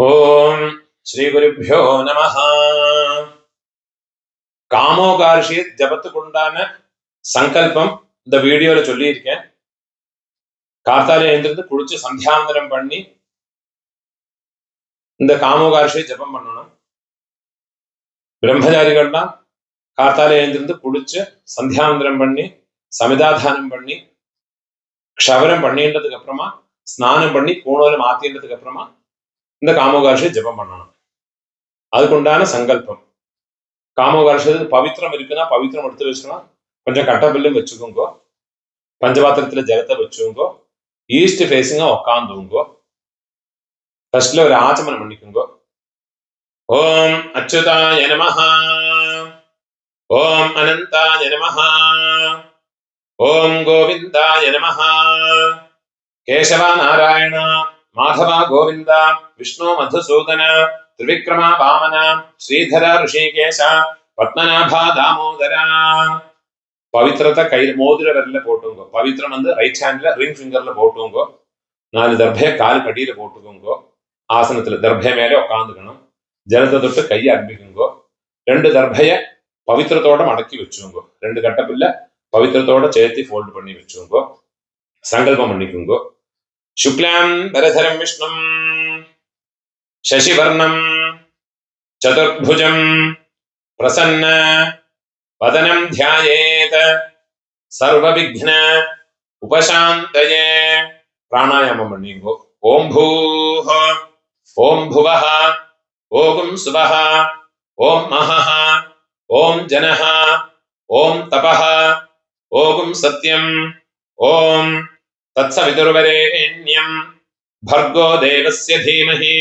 ஓம் ஸ்ரீ குருப்பியோ நமஹ. காமோகார்ஷி ஜபத்துக்கு உண்டான சங்கல்பம் இந்த வீடியோல சொல்லியிருக்கேன். கார்த்தாலே எழுந்திருந்து குளிச்சு சந்தியாவந்தனம் பண்ணி இந்த காமோகார்ஷியை ஜபம் பண்ணணும். பிரம்மச்சாரிகள்லாம் கார்த்தாலே எழுந்திருந்து குளிச்சு சந்தியாவந்தனம் பண்ணி சமிதாதானம் பண்ணி க்ஷவரம் பண்ணின்றதுக்கு அப்புறமா ஸ்நானம் பண்ணி பூணூல மாத்தின்றதுக்கு அப்புறமா இந்த காமோகார்ஷியை ஜபம் பண்ணணும். அதுக்குண்டான சங்கல்பம். காமோகார்ஷத்துக்கு பவித்திரம் இருக்குன்னா பவித்திரம் எடுத்து வச்சுக்கலாம். கொஞ்சம் கட்டபில்லும் வச்சுக்கோங்க. பஞ்சபாத்திரத்துல ஜலத்தை வச்சுக்கோங்க. ஈஸ்ட் ஃபேஸிங்கா உட்காந்துங்கோ. ஃபர்ஸ்ட்ல ஒரு ஆச்சமனம் பண்ணிக்கோங்க. ஓம் அச்சுதாய நமஹ, ஓம் அனந்தாய நமஹ, ஓம் கோவிந்தாய நமஹ, கேசவ நாராயண மாதவ கோவிந்த விஷ்ணு மதுசூதன திரிவிக்ரம வாமன ஸ்ரீதர ரிஷிகேஷ பத்மநாபா தாமோதர. பவித்திரத்தை கையில மோதிர விரல்ல போட்டுங்க. பவித்திரம் வந்து ரைட் ஹேண்ட்ல ரிங் ஃபிங்கர்ல போட்டுங்க. 4 தர்பைய கால் கடியில போட்டுக்கோங்க. ஆசனத்துல தர்பை மேல உட்காந்துக்கணும். ஜலத்தை தொட்டு கையை அர்ப்பிக்குங்கோ. 2 தர்பைய பவித்திரத்தோட மடக்கி வச்சுக்கோங்க. 2 கட்டப்பில்ல பவித்திரத்தோட சேர்த்து ஃபோல்டு பண்ணி வச்சுக்கோங்க. சங்கல்பம் பண்ணிக்கோங்க. சுக்லாம் பரதரம் விஷ்ணும் சசிவர்ணம் சதுர்புஜம் பிரசன்ன வதனம் தியாயேத் சர்வவிக்ன உபசாந்தயே. பிராணாயாமம் பண்ணிங்கோ. ஓம் பூஹ, ஓம் புவஹ, ஓம் சுவஹ, ஓம் மஹஹ, ஓம் ஜனஹ, ஓம் தபஹ, ஓம் சத்யம், ஓம் தத்சவிதுர்வரேண்யம் भर्गो देवस्य धीमहि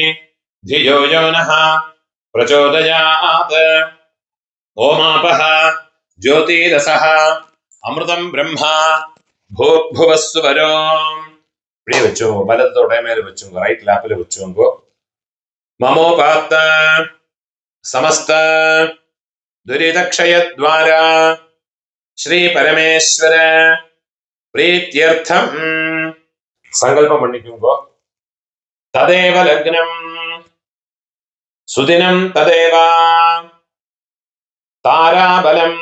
धियो यो नः प्रचोदयात्. ओमापः ज्योतिरसः अमृतं ब्रह्मा भूर्भुवस्सुवरो. இப்படியே வச்சுக்கோங்க. பலத்தோட மேல வச்சுக்கோங்க. ரைட் லேப்ல வச்சுக்கோங்க. மமோபாத்த சமஸ்த துரிதக்ஷயத்வாரா ஸ்ரீ பரமேஸ்வர பிரீத்யர்த்தம் சங்கல்பம் பண்ணிக்கோங்க. ததேவ லக்னம் சுதினம் ததேவ தாராபலம்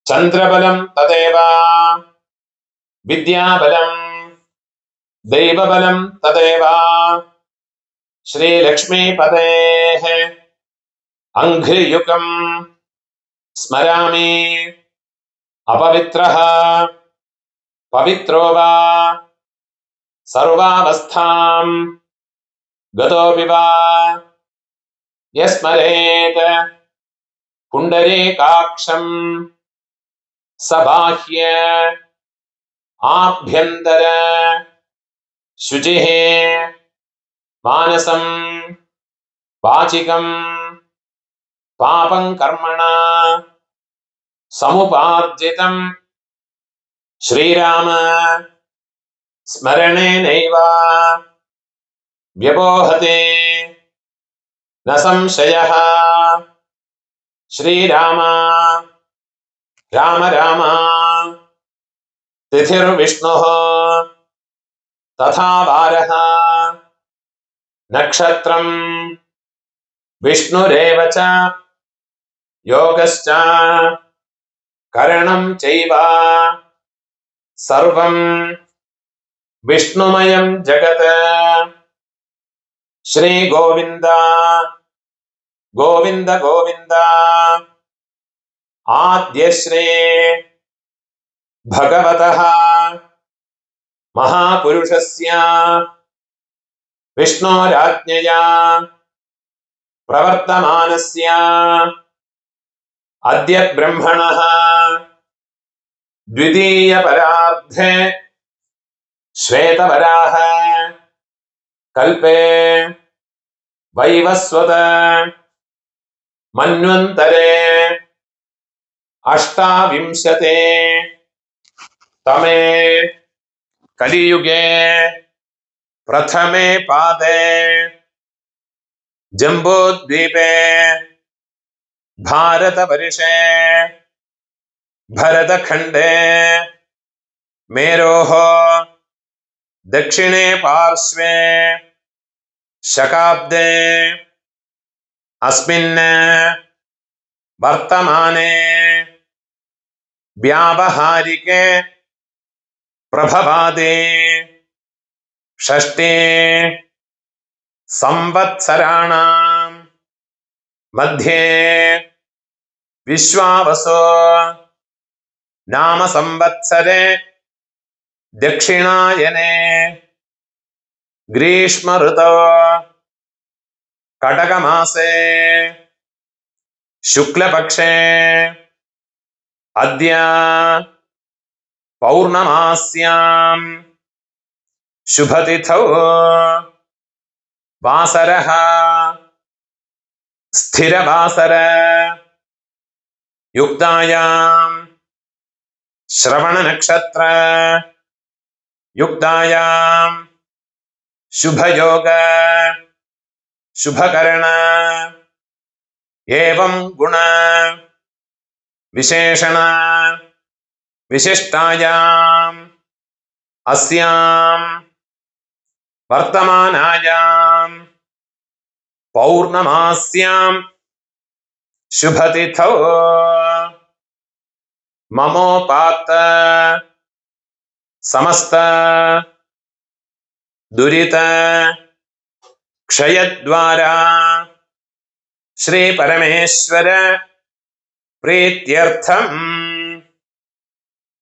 சந்திரபலம் ததேவ வித்யாபலம் தெய்வபலம் ததேவ ஸ்ரீலக்ஷ்மீபதேஹ அங்க்ரியுகம் ஸ்மராமி அபவித்ரஹ பவித்ரோ வா सर्वावस्थां गतोऽपि वा यस्मरेत् पुण्डरीकाक्षं स बाह्य आभ्यन्तर शुचिः मानसं वाचिकं पापं कर्मणा समुपार्जितं श्रीराम स्मरणेनैव व्यपोहते न संशयः. श्रीराम राम राम तिथिर्विष्णुः तथा वारः नक्षत्रं विष्णुरेव च योगश्च करणं चैव सर्वं विष्णुमयं जगत्. श्री गोविंद गोविंद गोविंद आद्य श्री भगवतः महापुरुषस्य विष्णोराज्ञया प्रवर्तमानस्य अद्य ब्रह्मणः द्वितीय परार्धे श्वेतवराह कल्पे वैवस्वत मन्वन्तरे अष्टाविंशते तमे कलियुगे प्रथमे पादे जम्बूद्वीपे भारतवर्षे भरतखण्डे मेरोः दक्षिणे पार्श्वे शकाब्दे अस्मिन् वर्तमाने व्यावहारिके प्रभवादे षष्ठे संवत्सराणां मध्ये विश्वावसो नाम संवत्सरे दक्षिणायने ग्रीष्म ऋतौ कटकमासे शुक्लपक्षे अद्य पौर्णमास्यां शुभतिथौ वासरः स्थिरवासर युक्तायां श्रवण नक्षत्र युक्तायां शुभयोग शुभकर्ण एवं गुण विशेषण विशिष्टायां अस्यां वर्तमानायां पौर्णमास्यां शुभतिथौ ममोपात्त समस्त दुरित क्षयद्वारा श्री परमेश्वर प्रीत्यर्थं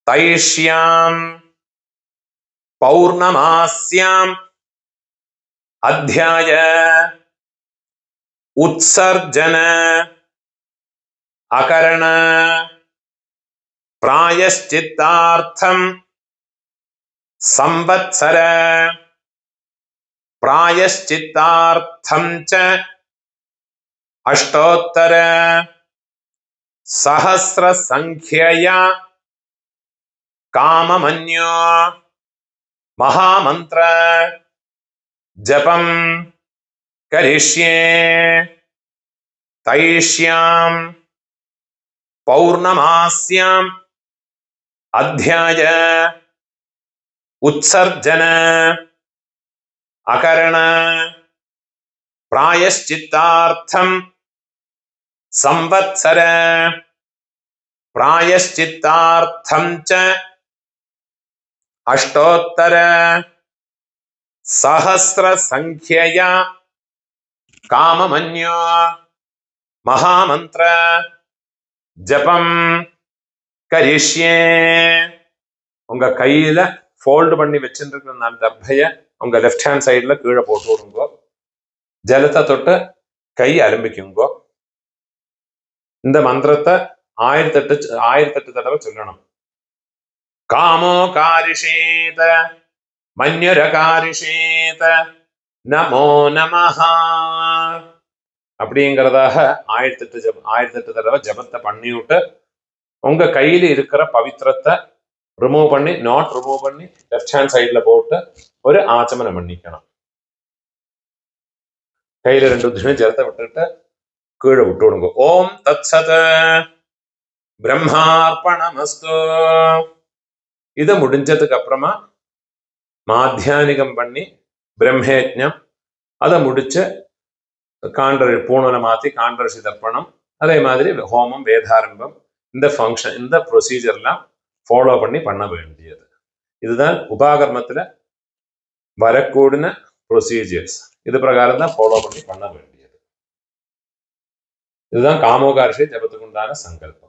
तैष्यां पौर्णमास्यां अध्याय उत्सर्जन अकरण प्रायश्चित्तार्थं संवत्सर प्रायश्चित्तार्थं च अष्टोत्तर सहस्र संख्यया काममन्यो महामंत्र जपं करिष्ये तैष्यां पौर्णमास्यां अध्याय उत्सर्जन अकरण प्रायश्चित्तार्थं संवत्सर प्रायश्चित्तार्थं च अष्टोत्तर सहस्र संख्यया काममन्यो महामंत्र ஜபம் கரிஷ்யே. உங்க கையில ஃபோல்டு பண்ணி வச்சுருக்கிற நாலு டப்பைய உங்க லெஃப்ட் ஹேண்ட் சைட்ல கீழே போட்டு விடுங்கோ. ஜலத்தை தொட்டு கை ஆரம்பிக்குங்கோ. இந்த மந்திரத்தை 1008 தடவை சொல்லணும். காமோ காரிஷேத மன்யுர காரிஷேத நமோ நமஹா அப்படிங்கிறதாக 1008 தடவை ஜபத்தை பண்ணிவிட்டு உங்க கையில இருக்கிற பவித்திரத்தை ரிமூவ் பண்ணி லெஃப்ட் ஹேண்ட் சைட்ல போட்டு ஒரு ஆச்சமனம் பண்ணிக்கணும். கையில 2 தினம் ஜலத்தை விட்டுட்டு கீழே விட்டு விடுங்க. ஓம் தத் சத பிரம்மார்ப்பணமஸ்து. இதை முடிஞ்சதுக்கு அப்புறமா மாத்தியானிகம் பண்ணி பிரம்மயஜ்ஞம் அதை முடிச்சு பூணலை மாற்றி காண்டரிசி தர்ப்பணம், அதே மாதிரி ஹோமம் வேதாரம்பம், இந்த ஃபங்க்ஷன் இந்த ப்ரொசீஜர்லாம் ஃபாலோ பண்ண வேண்டியது. இதுதான் உபாகர்மத்தில் வரக்கூடின ப்ரொசீஜர்ஸ். இது பிரகாரம் தான் ஃபாலோ பண்ண வேண்டியது. இதுதான் காமோகாரிஷை ஜபத்துக்கு உண்டான சங்கல்பம்.